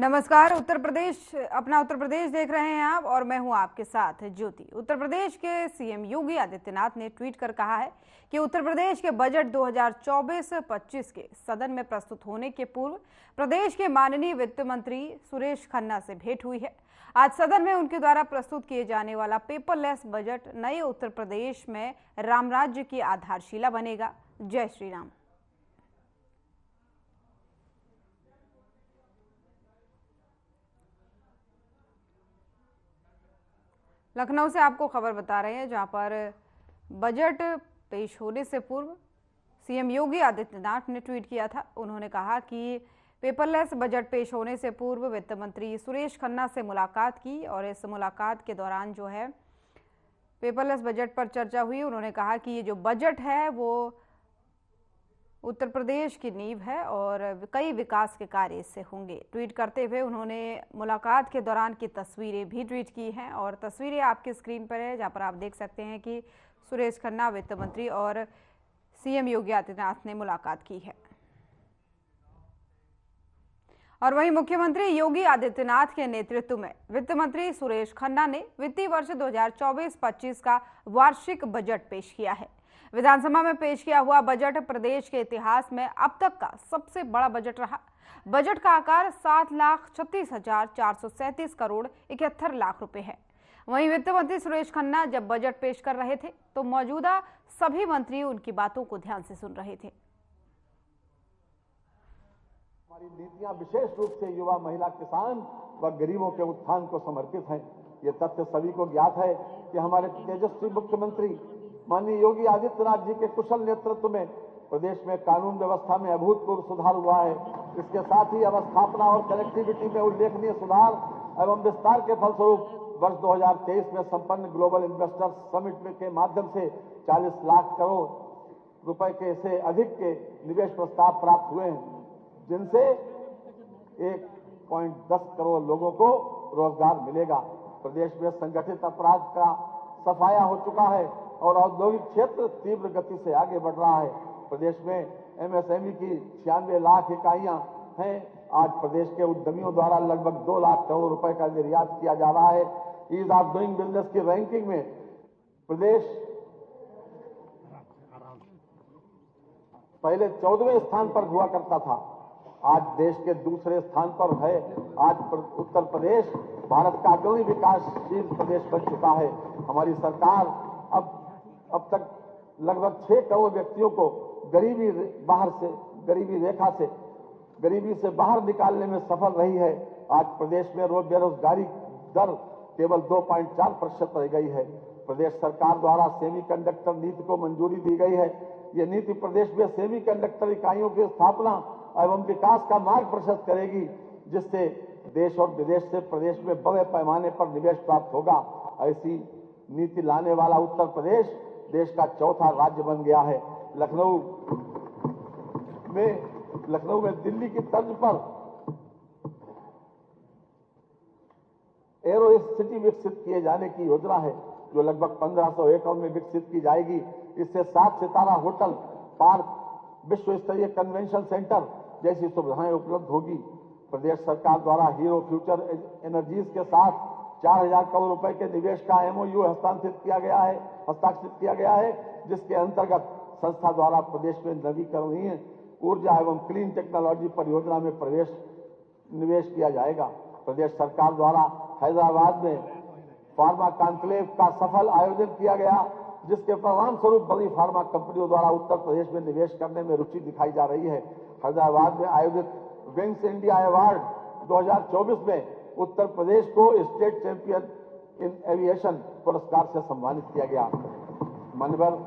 नमस्कार। उत्तर प्रदेश देख रहे हैं आप और मैं हूं आपके साथ ज्योति। उत्तर प्रदेश के सीएम योगी आदित्यनाथ ने ट्वीट कर कहा है कि उत्तर प्रदेश के बजट 2024-25 के सदन में प्रस्तुत होने के पूर्व प्रदेश के माननीय वित्त मंत्री सुरेश खन्ना से भेंट हुई है। आज सदन में उनके द्वारा प्रस्तुत किए जाने वाला पेपरलेस बजट नए उत्तर प्रदेश में राम राज्य की आधारशिला बनेगा। जय श्री राम। लखनऊ से आपको खबर बता रहे हैं, जहां पर बजट पेश होने से पूर्व सीएम योगी आदित्यनाथ ने ट्वीट किया था। उन्होंने कहा कि पेपरलेस बजट पेश होने से पूर्व वित्त मंत्री सुरेश खन्ना से मुलाकात की और इस मुलाकात के दौरान जो है पेपरलेस बजट पर चर्चा हुई। उन्होंने कहा कि ये जो बजट है वो उत्तर प्रदेश की नींव है और कई विकास के कार्य इससे होंगे। ट्वीट करते हुए उन्होंने मुलाकात के दौरान की तस्वीरें भी ट्वीट की हैं और तस्वीरें आपकी स्क्रीन पर है, जहां पर आप देख सकते हैं कि सुरेश खन्ना, वित्त मंत्री और सीएम योगी आदित्यनाथ ने मुलाकात की है। और वहीं मुख्यमंत्री योगी आदित्यनाथ के नेतृत्व में वित्त मंत्री सुरेश खन्ना ने वित्तीय वर्ष 2024-25 का वार्षिक बजट पेश किया है। विधानसभा में पेश किया हुआ बजट प्रदेश के इतिहास में अब तक का सबसे बड़ा बजट रहा। बजट का आकार 7,36,437 करोड़ 71 लाख रुपए है। वहीं वित्त मंत्री सुरेश खन्ना जब बजट पेश कर रहे थे तो मौजूदा सभी मंत्री उनकी बातों को ध्यान से सुन रहे थे। हमारी नीतियां विशेष रूप से युवा, महिला, किसान व गरीबों के उत्थान को समर्पित हैं। ये तथ्य सभी को ज्ञात है कि हमारे तेजस्वी मुख्यमंत्री माननीय योगी आदित्यनाथ जी के कुशल नेतृत्व में प्रदेश में कानून व्यवस्था में अभूतपूर्व सुधार हुआ है। इसके साथ ही अवस्थापना और कनेक्टिविटी में उल्लेखनीय सुधार एवं विस्तार के फलस्वरूप वर्ष 2023 में संपन्न ग्लोबल इन्वेस्टर्स समिट के माध्यम से 40 लाख करोड़ रुपए के से अधिक के निवेश प्रस्ताव प्राप्त हुए हैं, जिनसे 1.10 करोड़ लोगों को रोजगार मिलेगा। प्रदेश में संगठित अपराध का सफाया हो चुका है और औद्योगिक क्षेत्र तीव्र गति से आगे बढ़ रहा है। प्रदेश में एमएसएमई की 96 लाख इकाइयां हैं। आज प्रदेश के उद्यमियों द्वारा लगभग 2 लाख करोड़ रुपए का निर्यात किया जा रहा है। ईज ऑफ डूइंग बिजनेस की रैंकिंग में प्रदेश पहले 14वें स्थान पर हुआ करता था, आज देश के दूसरे स्थान पर है। आज उत्तर प्रदेश भारत का अग्रणी विकासशील प्रदेश बन चुका है। हमारी सरकार अब तक लगभग 6 करोड़ व्यक्तियों को गरीबी से बाहर निकालने में सफल रही है। आज प्रदेश में बेरोजगारी दर केवल 2.4% रह गई है। प्रदेश सरकार द्वारा सेमीकंडक्टर नीति को मंजूरी दी गई है। ये नीति प्रदेश में सेमीकंडक्टर इकाइयों की स्थापना एवं विकास का मार्ग प्रशस्त करेगी, जिससे देश और विदेश से प्रदेश में बड़े पैमाने पर निवेश प्राप्त होगा। ऐसी नीति लाने वाला उत्तर प्रदेश देश का चौथा राज्य बन गया है। लखनऊ में दिल्ली की तर्ज पर एरो सिटी विकसित किए जाने की योजना है, जो लगभग 1500 एकड़ में विकसित की जाएगी। इससे 7 सितारा होटल, पार्क, विश्व स्तरीय कन्वेंशन सेंटर जैसी सुविधाएं उपलब्ध होगी। प्रदेश सरकार द्वारा हीरो फ्यूचर एनर्जीज के साथ 4000 करोड़ रुपए के निवेश का MOU हस्ताक्षरित किया गया है, जिसके अंतर्गत संस्था द्वारा प्रदेश में नवीकरणीय ऊर्जा एवं क्लीन टेक्नोलॉजी परियोजना में निवेश किया जाएगा। प्रदेश सरकार द्वारा हैदराबाद में फार्मा कॉन्क्लेव का सफल आयोजन किया गया, जिसके परिणाम स्वरूप बड़ी फार्मा कंपनियों द्वारा उत्तर प्रदेश में निवेश करने में रुचि दिखाई जा रही है। हैदराबाद में आयोजित विंग्स इंडिया अवार्ड 2024 में उत्तर प्रदेश को स्टेट चैंपियन इन एविएशन पुरस्कार से सम्मानित किया गया। मनोबल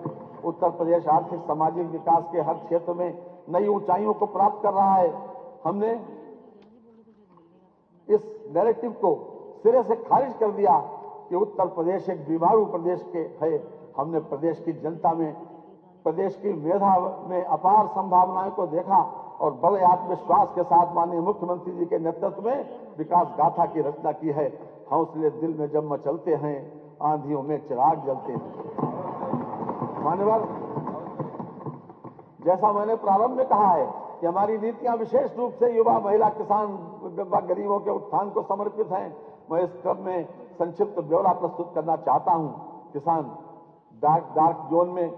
उत्तर प्रदेश आर्थिक सामाजिक विकास के हर क्षेत्र में नई ऊंचाइयों को प्राप्त कर रहा है। हमने इस नैरेटिव को सिरे से खारिज कर दिया कि उत्तर प्रदेश एक बीमारू प्रदेश है। हमने प्रदेश की जनता में, प्रदेश की मेधा में अपार संभावनाओं को देखा और बड़े आत्मविश्वास के साथ माननीय मुख्यमंत्री जी के नेतृत्व में विकास गाथा की रचना की है। हौसले दिल में जब मचलते हैं, आंधियों में चिराग जलते हैं। मान्यवर, जैसा मैंने प्रारंभ में कहा है कि हमारी नीतियां विशेष रूप से युवा, महिला, किसान, व गरीबों के उत्थान को समर्पित हैं। मैं इस क्रम में संक्षिप्त ब्यौरा प्रस्तुत करना चाहता हूं। किसान डार्क जोन में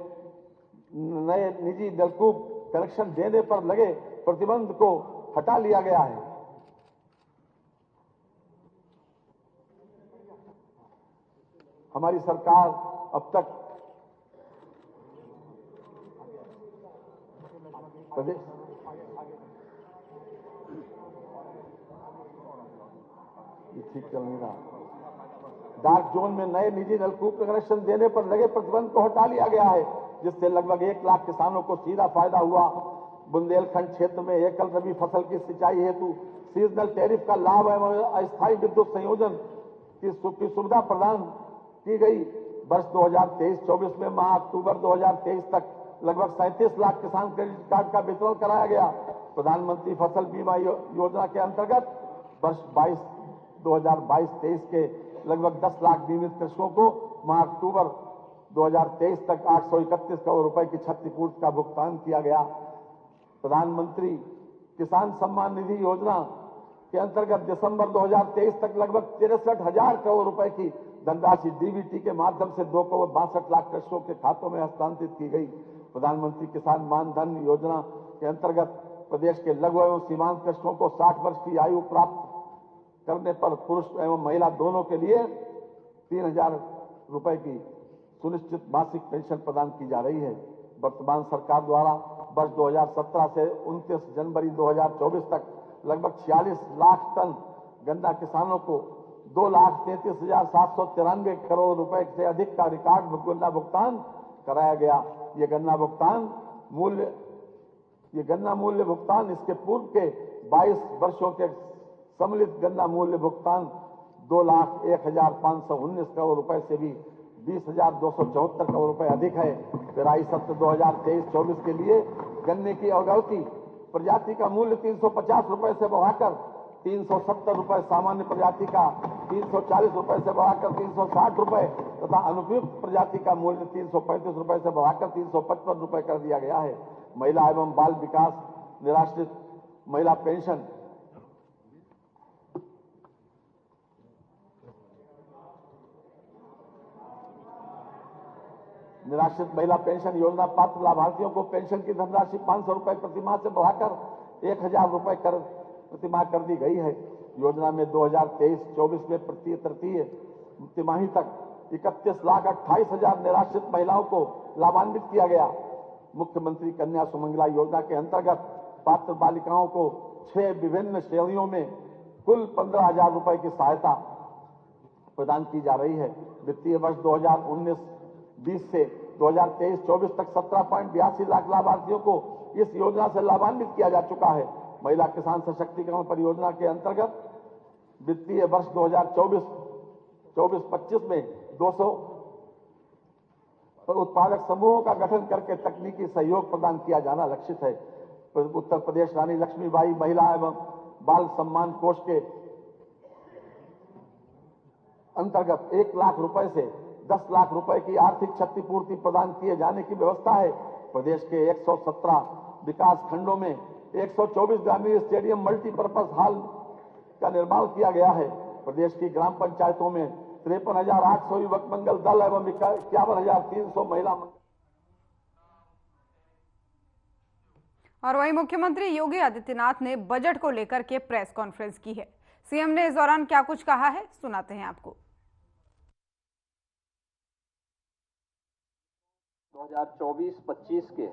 नए निजी नलकूप कनेक्शन देने पर लगे प्रतिबंध को हटा लिया गया है। हमारी सरकार अब तक प्रदेश ठीक चल नहीं रहा। डार्क जोन में नए निजी नलकूप कनेक्शन देने पर लगे प्रतिबंध को हटा लिया गया है, जिससे लगभग 1 लाख किसानों को सीधा फायदा हुआ। बुंदेलखंड क्षेत्र में एकल रबी फसल की सिंचाई हेतु सीजनल टैरिफ का लाभ एवं अस्थायी विद्युत संयोजन की सुविधा प्रदान की गई। वर्ष 2023-24 में माह अक्टूबर 2023 तक लगभग 37 लाख किसान क्रेडिट कार्ड का वितरण कराया गया। प्रधानमंत्री फसल बीमा योजना के अंतर्गत वर्ष 2022-23 के लगभग 10 लाख बीमित कृषकों को माह अक्टूबर 2023 तक 831 करोड़ रुपए की क्षतिपूर्ति का भुगतान किया गया। प्रधानमंत्री किसान सम्मान निधि योजना के अंतर्गत दिसंबर 2023 तक लगभग 63,000 करोड़ रुपए की धनराशि डीबीटी के माध्यम से 2 करोड़ 62 लाख कृषकों के खातों में हस्तांतरित की गई। प्रधानमंत्री किसान मान धन योजना के अंतर्गत प्रदेश के लघु एवं सीमांत कृषकों को 60 वर्ष की आयु प्राप्त करने पर पुरुष एवं महिला दोनों के लिए 3,000 रुपए की सुनिश्चित मासिक पेंशन प्रदान की जा रही है। वर्तमान सरकार द्वारा वर्ष 2017 से 29 जनवरी 2024 तक लगभग 46 लाख टन गन्ना किसानों को 2,33,793 करोड़ रुपए से अधिक का रिकॉर्ड गन्ना भुगतान कराया गया। ये गन्ना मूल्य भुगतान इसके पूर्व के 22 वर्षों के सम्मिलित गन्ना मूल्य भुगतान 2,01,519 करोड़ रुपए से भी 20,274 करोड़ रुपए अधिक है। पेराई सत्र 2023-24 के लिए गन्ने की अवगौती प्रजाति का मूल्य 350 रुपए से बढ़ाकर 370 रुपए, सामान्य प्रजाति का 340 रुपए से बढ़ाकर 360 रुपए तथा अनुपयुक्त प्रजाति का मूल्य 335 रुपए से बढ़ाकर 355 रुपए कर दिया गया है। महिला एवं बाल विकास निराश्रित महिला पेंशन योजना पात्र लाभार्थियों को पेंशन की धनराशि 500 रुपए प्रति माह से बढ़ाकर 1,000 रुपए प्रति माह कर दी गई है। योजना में 2023-24 में प्रति तृतीय तिमाही तक 31,28,000 निराश्रित महिलाओं को लाभान्वित किया गया। मुख्यमंत्री कन्या सुमंगला योजना के अंतर्गत पात्र बालिकाओं को 6 विभिन्न श्रेणियों में कुल 15,000 रुपए की सहायता प्रदान की जा रही है। वित्तीय वर्ष 2019-20 से 2023-24 तक 17.82 लाख लाभार्थियों को इस योजना से लाभान्वित किया जा चुका है। महिला किसान सशक्तिकरण परियोजना के अंतर्गत वित्तीय वर्ष 2024-25 में 200 उत्पादक समूहों का गठन करके तकनीकी सहयोग प्रदान किया जाना लक्षित है। उत्तर प्रदेश रानी लक्ष्मीबाई महिला एवं बाल सम्मान कोष के अंतर्गत 1 लाख रुपए से 10 लाख रुपए की आर्थिक क्षतिपूर्ति प्रदान किए जाने की व्यवस्था है। प्रदेश के 117 विकास खंडों में 124 ग्रामीण स्टेडियम मल्टीपर्पज हॉल का निर्माण किया गया है। प्रदेश की ग्राम पंचायतों में 53,800 युवक मंगल दल एवं 51,300 महिला मंगल। और वहीं मुख्यमंत्री योगी आदित्यनाथ ने बजट को लेकर के प्रेस कॉन्फ्रेंस की है। सीएम ने इस दौरान क्या कुछ कहा है, सुनाते हैं आपको। 2024-25 के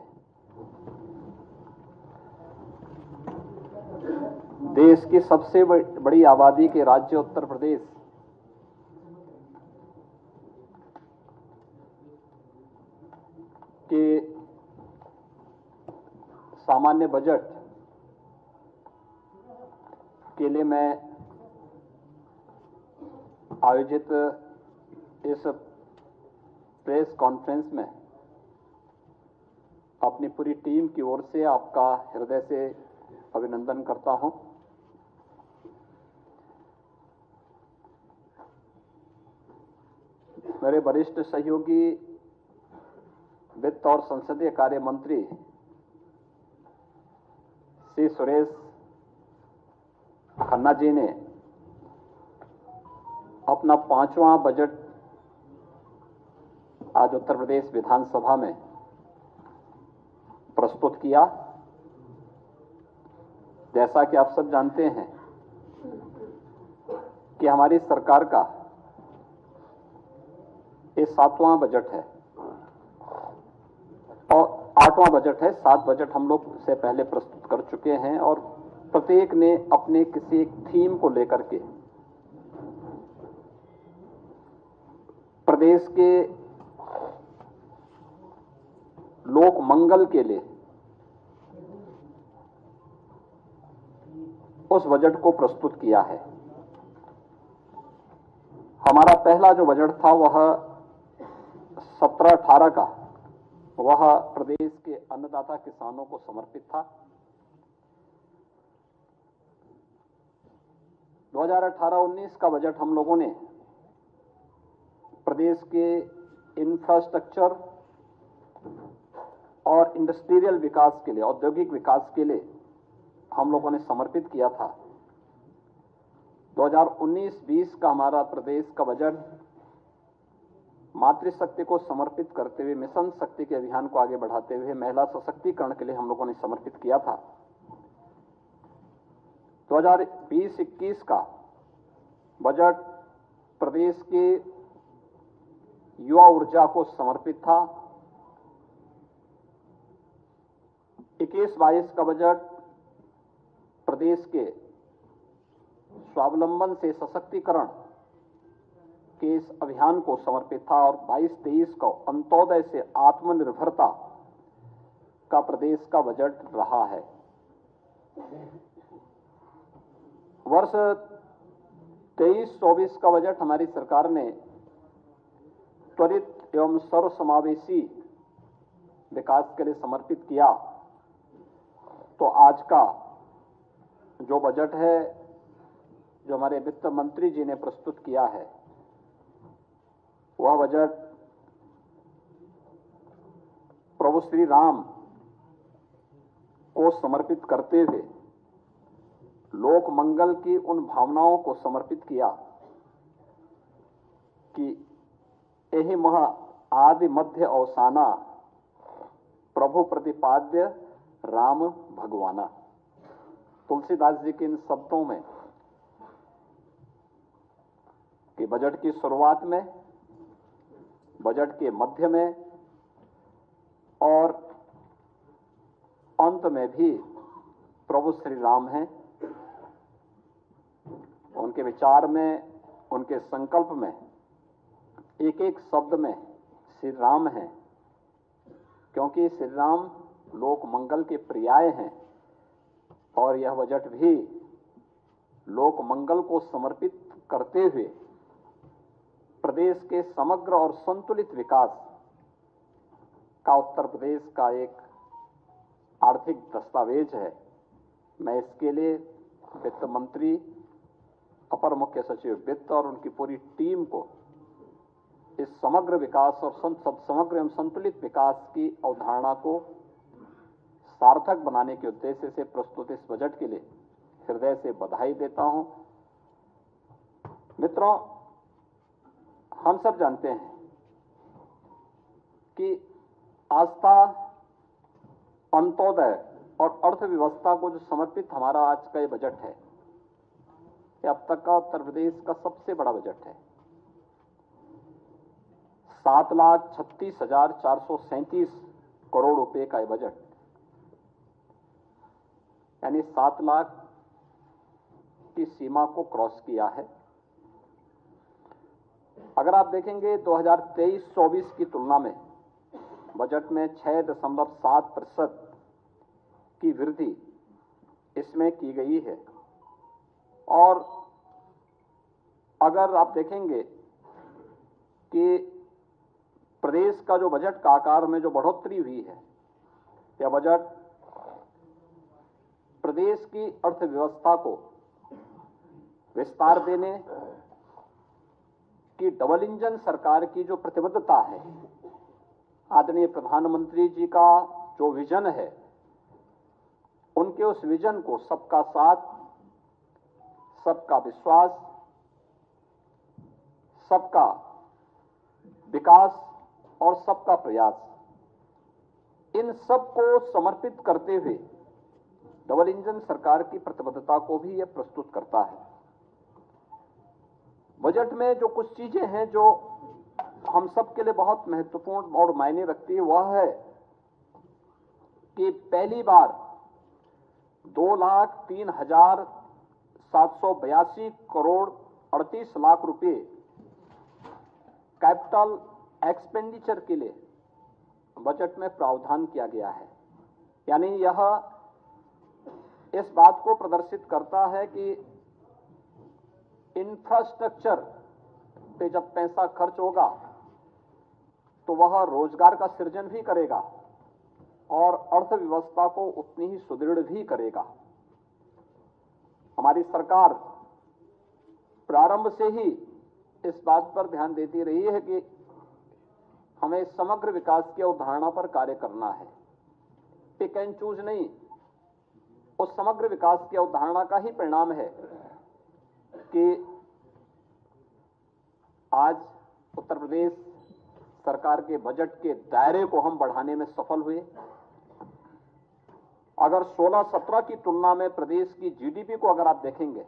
देश की सबसे बड़ी आबादी के राज्य उत्तर प्रदेश के सामान्य बजट के लिए मैं आयोजित इस प्रेस कॉन्फ्रेंस में अपनी पूरी टीम की ओर से आपका हृदय से अभिनंदन करता हूं। मेरे वरिष्ठ सहयोगी वित्त और संसदीय कार्य मंत्री श्री सुरेश खन्ना जी ने अपना 5वां बजट आज उत्तर प्रदेश विधानसभा में प्रस्तुत किया। जैसा कि आप सब जानते हैं कि हमारी सरकार का ये 7वां बजट है और 8वां बजट है। 7 बजट हम लोग से पहले प्रस्तुत कर चुके हैं और प्रत्येक ने अपने किसी एक थीम को लेकर के प्रदेश के लोक मंगल के लिए उस बजट को प्रस्तुत किया है। हमारा पहला जो बजट था वह 17-18 का, वह प्रदेश के अन्नदाता किसानों को समर्पित था। 2018-19 का बजट हम लोगों ने प्रदेश के इंफ्रास्ट्रक्चर और इंडस्ट्रियल विकास के लिए, औद्योगिक विकास के लिए हम लोगों ने समर्पित किया था। 2019-20 का हमारा प्रदेश का बजट मातृशक्ति को समर्पित करते हुए, मिशन शक्ति के अभियान को आगे बढ़ाते हुए महिला सशक्तिकरण के लिए हम लोगों ने समर्पित किया था। 2020-21 का बजट प्रदेश के युवा ऊर्जा को समर्पित था। 21-22 का बजट प्रदेश के स्वावलंबन से सशक्तिकरण के इस अभियान को समर्पित था और 22-23 को अंत्योदय से आत्मनिर्भरता का प्रदेश का बजट रहा है। वर्ष 23-24 का बजट हमारी सरकार ने त्वरित एवं सर्वसमावेशी विकास के लिए समर्पित किया। तो आज का जो बजट है, जो हमारे वित्त मंत्री जी ने प्रस्तुत किया है, वह बजट प्रभु श्री राम को समर्पित करते हुए लोक मंगल की उन भावनाओं को समर्पित किया कि यही मह आदि मध्य अवसाना प्रभु प्रतिपाद्य राम भगवाना। तुलसीदास जी के इन शब्दों में कि बजट की शुरुआत में, बजट के मध्य में और अंत में भी प्रभु श्री राम हैं। उनके विचार में, उनके संकल्प में एक एक शब्द में श्री राम हैं, क्योंकि श्री राम लोक मंगल के पर्याय हैं और यह बजट भी लोक मंगल को समर्पित करते हुए प्रदेश के समग्र और संतुलित विकास का उत्तर प्रदेश का एक आर्थिक दस्तावेज है। मैं इसके लिए वित्त मंत्री, अपर मुख्य सचिव वित्त और उनकी पूरी टीम को इस समग्र विकास और समग्र एवं संतुलित विकास की अवधारणा को सार्थक बनाने के उद्देश्य से प्रस्तुत इस बजट के लिए हृदय से बधाई देता हूं। मित्रों, हम सब जानते हैं कि आस्था, अंत्योदय और अर्थव्यवस्था को जो समर्पित हमारा आज का ये बजट है, ये अब तक का उत्तर प्रदेश का सबसे बड़ा बजट है। 7,36,437 करोड़ रुपए का ये बजट, यानी 7 लाख की सीमा को क्रॉस किया है। अगर आप देखेंगे 2023-24 की तुलना में बजट में 6.7% की वृद्धि इसमें की गई है। और अगर आप देखेंगे कि प्रदेश का जो बजट का आकार में जो बढ़ोतरी हुई है, यह बजट प्रदेश की अर्थव्यवस्था को विस्तार देने की डबल इंजन सरकार की जो प्रतिबद्धता है, आदरणीय प्रधानमंत्री जी का जो विजन है, उनके उस विजन को सबका साथ, सबका विश्वास, सबका विकास और सबका प्रयास, इन सब को समर्पित करते हुए डबल इंजन सरकार की प्रतिबद्धता को भी यह प्रस्तुत करता है। बजट में जो कुछ चीजें हैं जो हम सब के लिए बहुत महत्वपूर्ण और मायने रखती है, वह है कि पहली बार 2,03,782 करोड़ 38 लाख रुपए कैपिटल एक्सपेंडिचर के लिए बजट में प्रावधान किया गया है। यानी यह इस बात को प्रदर्शित करता है कि इंफ्रास्ट्रक्चर पे जब पैसा खर्च होगा तो वह रोजगार का सृजन भी करेगा और अर्थव्यवस्था को उतनी ही सुदृढ़ भी करेगा। हमारी सरकार प्रारंभ से ही इस बात पर ध्यान देती रही है कि हमें समग्र विकास की अवधारणा पर कार्य करना है, पिक एंड चूज नहीं। उस समग्र विकास की अवधारणा का ही परिणाम है कि आज उत्तर प्रदेश सरकार के बजट के दायरे को हम बढ़ाने में सफल हुए। अगर 16-17 की तुलना में प्रदेश की जीडीपी को अगर आप देखेंगे,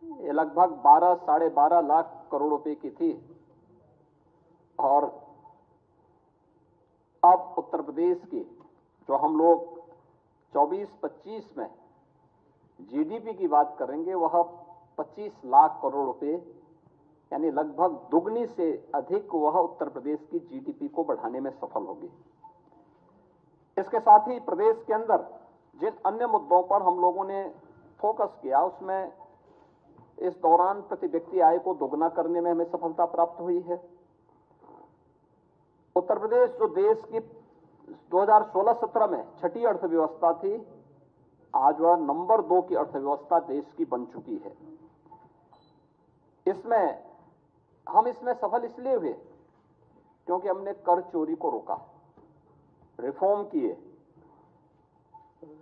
ये लगभग 12-12.5 लाख करोड़ रुपए की थी और अब उत्तर प्रदेश की जो हम लोग 24-25 में जीडीपी की बात करेंगे, वह 25 लाख करोड़ रुपए, यानी लगभग दुगनी से अधिक वह उत्तर प्रदेश की जीडीपी को बढ़ाने में सफल होगी। इसके साथ ही प्रदेश के अंदर जिन अन्य मुद्दों पर हम लोगों ने फोकस किया, उसमें इस दौरान प्रति व्यक्ति आय को दोगुना करने में हमें सफलता प्राप्त हुई है। उत्तर प्रदेश जो देश की 2016-17 में छठी अर्थव्यवस्था थी, आज वह नंबर 2 की अर्थव्यवस्था देश की बन चुकी है। हम इसमें सफल इसलिए हुए क्योंकि हमने कर चोरी को रोका, रिफॉर्म किए,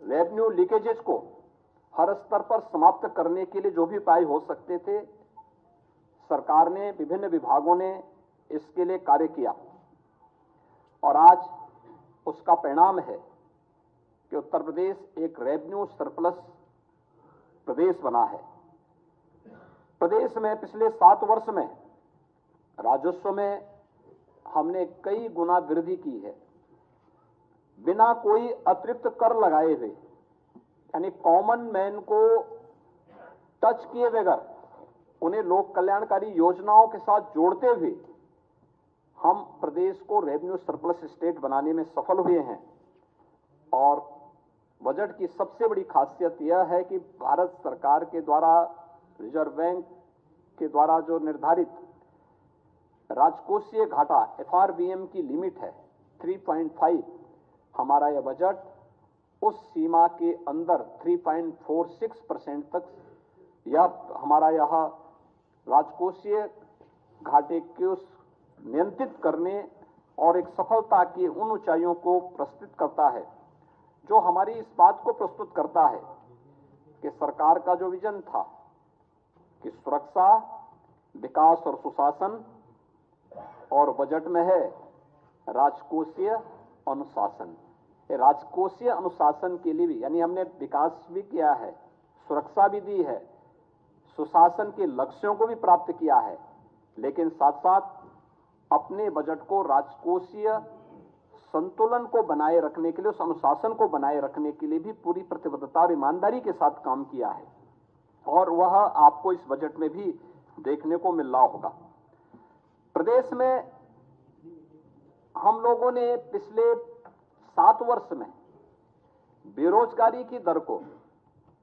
रेवेन्यू लीकेजेस को हर स्तर पर समाप्त करने के लिए जो भी उपाय हो सकते थे, सरकार ने, विभिन्न विभागों ने इसके लिए कार्य किया और आज उसका परिणाम है कि उत्तर प्रदेश एक रेवेन्यू सरप्लस प्रदेश बना है। प्रदेश में पिछले 7 वर्ष में राजस्व में हमने कई गुना वृद्धि की है, बिना कोई अतिरिक्त कर लगाए हुए, यानी कॉमन मैन को टच किए बगैर उन्हें लोक कल्याणकारी योजनाओं के साथ जोड़ते हुए हम प्रदेश को रेवेन्यू सरप्लस स्टेट बनाने में सफल हुए हैं। और बजट की सबसे बड़ी खासियत यह है कि भारत सरकार के द्वारा, रिजर्व बैंक के द्वारा जो निर्धारित राजकोषीय घाटा FRBM की लिमिट है 3.5, हमारा यह बजट उस सीमा के अंदर 3.46% तक हमारा यह राजकोषीय घाटे को नियंत्रित करने और एक सफलता की उन ऊंचाइयों को प्रस्तुत करता है, जो हमारी इस बात को प्रस्तुत करता है कि सरकार का जो विजन था कि सुरक्षा, विकास और सुशासन, और बजट में है राजकोषीय अनुशासन। राजकोषीय अनुशासन के लिए भी, यानी हमने विकास भी किया है, सुरक्षा भी दी है, सुशासन के लक्ष्यों को भी प्राप्त किया है, लेकिन साथ साथ अपने बजट को राजकोषीय संतुलन को बनाए रखने के लिए, उस अनुशासन को बनाए रखने के लिए भी पूरी प्रतिबद्धता और ईमानदारी के साथ काम किया है और वह आपको इस बजट में भी देखने को मिल रहा होगा। प्रदेश में हम लोगों ने पिछले 7 वर्ष में बेरोजगारी की दर को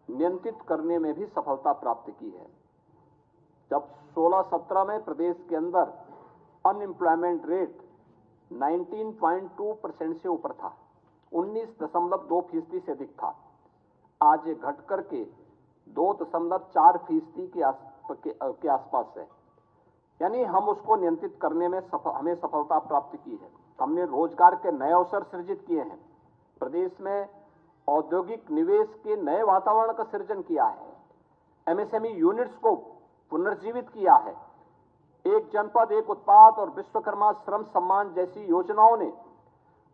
नियंत्रित करने में भी सफलता प्राप्त की है। जब 16-17 में प्रदेश के अंदर अनएम्प्लॉयमेंट रेट 19.2% से ऊपर था, 19.2% से अधिक था, आज ये घट करके 2.4% के आसपास है। यानी हम उसको नियंत्रित करने में हमें सफलता प्राप्त की है। हमने रोजगार के नए अवसर सृजित किए हैं, प्रदेश में औद्योगिक निवेश के नए वातावरण का सृजन किया है, एमएसएमई यूनिट्स को पुनर्जीवित किया है। एक जनपद एक उत्पाद और विश्वकर्मा श्रम सम्मान जैसी योजनाओं ने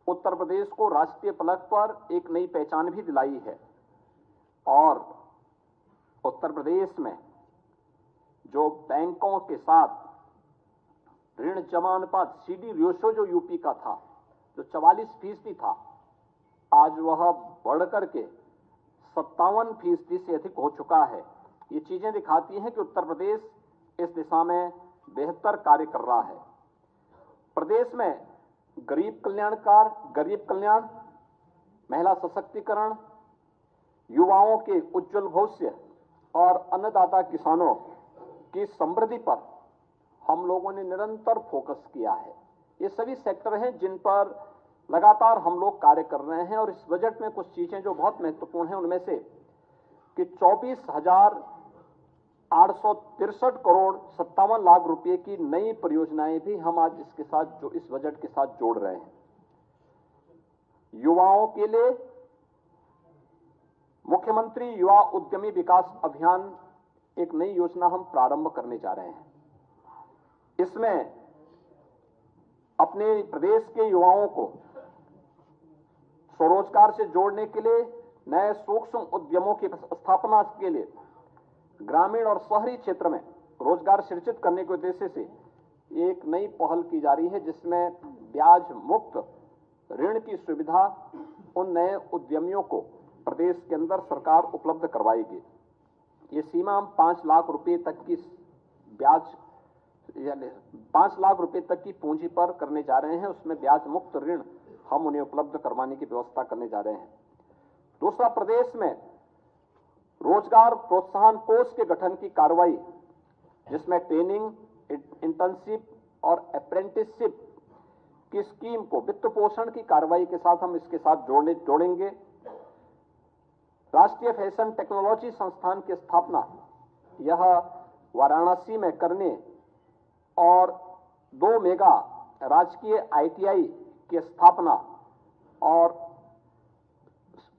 उत्तर प्रदेश को राष्ट्रीय फलक पर एक नई पहचान भी दिलाई है। और उत्तर प्रदेश में जो बैंकों के साथ ऋण जमा अनुपात सीडी रेशो जो यूपी का था, जो 44% था, आज वह बढ़कर के 57% से अधिक हो चुका है। ये चीजें दिखाती हैं कि उत्तर प्रदेश इस दिशा में बेहतर कार्य कर रहा है। प्रदेश में गरीब कल्याण, महिला सशक्तिकरण, युवाओं के उज्जवल भविष्य और अन्नदाता किसानों की समृद्धि पर हम लोगों ने निरंतर फोकस किया है। ये सभी सेक्टर हैं जिन पर लगातार हम लोग कार्य कर रहे हैं। और इस बजट में कुछ चीजें जो बहुत महत्वपूर्ण हैं उनमें से कि 24,863 करोड़ 57 लाख रुपए की नई परियोजनाएं भी हम आज इसके साथ जो इस बजट के साथ जोड़ रहे हैं। युवाओं के लिए मुख्यमंत्री युवा उद्यमी विकास अभियान एक नई योजना हम प्रारंभ करने जा रहे हैं। इसमें अपने प्रदेश के युवाओं को स्वरोजगार से जोड़ने के लिए, नए सूक्ष्म उद्यमों की स्थापना के लिए, ग्रामीण और शहरी क्षेत्र में रोजगार सृजित करने के उद्देश्य से एक नई पहल की जा रही है, जिसमें ब्याज मुक्त ऋण की सुविधा उन नए उद्यमियों को प्रदेश के अंदर सरकार उपलब्ध करवाएगी। ये सीमा हम 5 लाख रुपए तक की ब्याज यानी 5 लाख रुपए तक की पूंजी पर करने जा रहे हैं। उसमें ब्याज मुक्त ऋण हम उन्हें उपलब्ध करवाने की व्यवस्था करने जा रहे हैं। दूसरा, प्रदेश में रोजगार प्रोत्साहन कोष के गठन की कार्रवाई, जिसमें ट्रेनिंग, इंटर्नशिप और अप्रेंटिसशिप की स्कीम को वित्त पोषण की कार्रवाई के साथ हम इसके साथ जोड़ेंगे। राष्ट्रीय फैशन टेक्नोलॉजी संस्थान की स्थापना यह वाराणसी में करने और 2 मेगा राजकीय आईटीआई की स्थापना और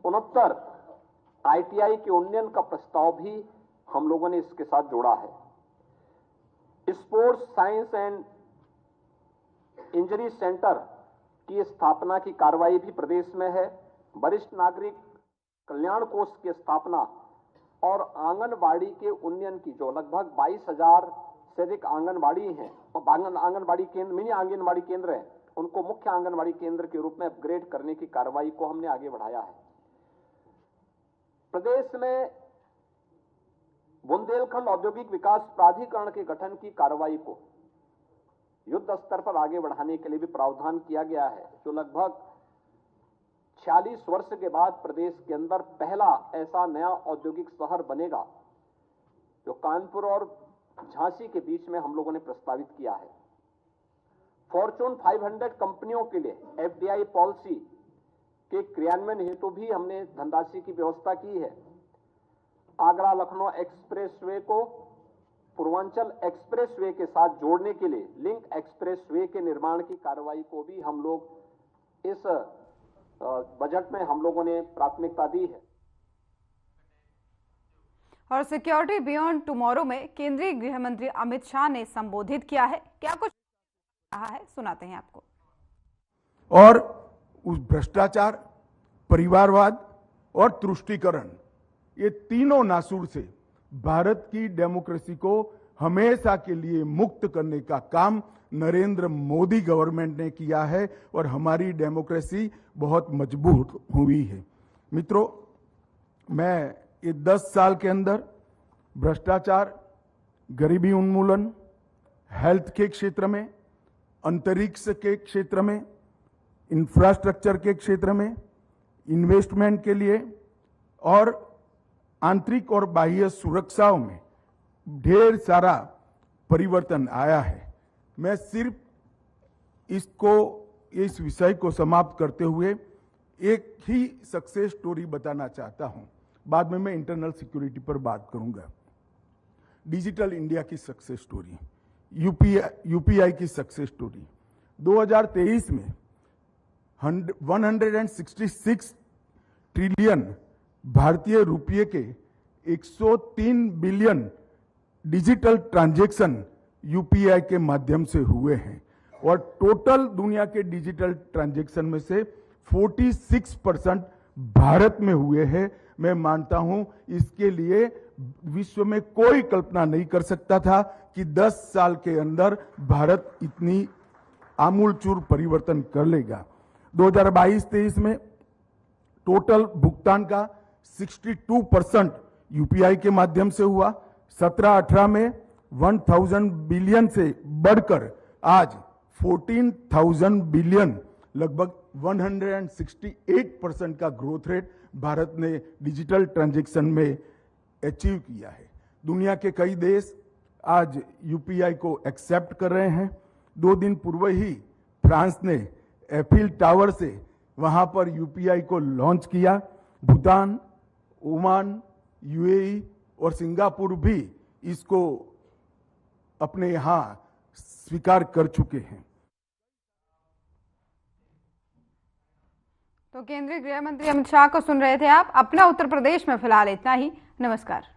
69 आईटीआई के उन्नयन का प्रस्ताव भी हम लोगों ने इसके साथ जोड़ा है। Sports science and injury centre की स्थापना की कार्रवाई भी प्रदेश में है। वरिष्ठ नागरिक कल्याण कोष की स्थापना और आंगनबाड़ी के उन्नयन की, जो लगभग 22,000 से अधिक आंगनबाड़ी हैं और आंगनबाड़ी केंद्र, मिनी आंगनबाड़ी केंद्र हैं, उनको मुख्य आंगनबाड़ी केंद्र के रूप में अपग्रेड करने की कार्रवाई को हमने आगे बढ़ाया है। प्रदेश में बुंदेलखंड औद्योगिक विकास प्राधिकरण के गठन की कार्रवाई को युद्ध स्तर पर आगे बढ़ाने के लिए भी प्रावधान किया गया है, जो लगभग 46 वर्ष के बाद प्रदेश के अंदर पहला ऐसा नया औद्योगिक शहर बनेगा, जो कानपुर और झांसी के बीच में हम लोगों ने प्रस्तावित किया है। फॉर्चून 500 कंपनियों के लिए एफडीआई पॉलिसी के क्रियान्वयन हेतु भी हमने धनराशि की व्यवस्था की है। आगरा लखनऊ एक्सप्रेसवे को पूर्वांचल एक्सप्रेसवे के साथ जोड़ने के लिए लिंक एक्सप्रेसवे के निर्माण की कार्रवाई को भी हम लोग इस बजट में हम लोगों ने प्राथमिकता दी है। और सिक्योरिटी बियॉन्ड टुमारो में केंद्रीय गृह मंत्री अमित शाह ने संबोधित किया है। क्या कुछ कहा है, सुनाते हैं आपको। और उस भ्रष्टाचार, परिवारवाद और तुष्टीकरण, ये तीनों नासूर से भारत की डेमोक्रेसी को हमेशा के लिए मुक्त करने का काम नरेंद्र मोदी गवर्नमेंट ने किया है और हमारी डेमोक्रेसी बहुत मजबूत हुई है। मित्रों, मैं ये 10 साल के अंदर भ्रष्टाचार, गरीबी उन्मूलन, हेल्थ के क्षेत्र में, अंतरिक्ष के क्षेत्र में, इंफ्रास्ट्रक्चर के क्षेत्र में, इन्वेस्टमेंट के लिए और आंतरिक और बाह्य सुरक्षाओं में ढेर सारा परिवर्तन आया है। मैं सिर्फ इस विषय को समाप्त करते हुए एक ही सक्सेस स्टोरी बताना चाहता हूं। बाद में मैं इंटरनल सिक्योरिटी पर बात करूंगा। डिजिटल इंडिया की सक्सेस स्टोरी, यूपीआई की सक्सेस स्टोरी। 2023 में 166 ट्रिलियन भारतीय रुपये के 103 बिलियन डिजिटल ट्रांजैक्शन यूपीआई के माध्यम से हुए हैं और टोटल दुनिया के डिजिटल ट्रांजैक्शन में से 46% भारत में हुए हैं। मैं मानता हूं इसके लिए विश्व में कोई कल्पना नहीं कर सकता था कि 10 साल के अंदर भारत इतनी आमूलचूल परिवर्तन कर लेगा। 2022-23 में टोटल भुगतान का 62% यूपीआई के माध्यम से हुआ। 17-18 में 1000 बिलियन से बढ़कर आज 14,000 बिलियन, लगभग 168% का ग्रोथ रेट भारत ने डिजिटल ट्रांजैक्शन में अचीव किया है। दुनिया के कई देश आज यूपीआई को एक्सेप्ट कर रहे हैं। 2 दिन पूर्व ही फ्रांस ने एफिल टावर से वहां पर यूपीआई को लॉन्च किया। भूटान, ओमान, यूएई और सिंगापुर भी इसको अपने यहां स्वीकार कर चुके हैं। तो केंद्रीय गृह मंत्री अमित शाह को सुन रहे थे आप। अपना उत्तर प्रदेश में फिलहाल इतना ही। नमस्कार।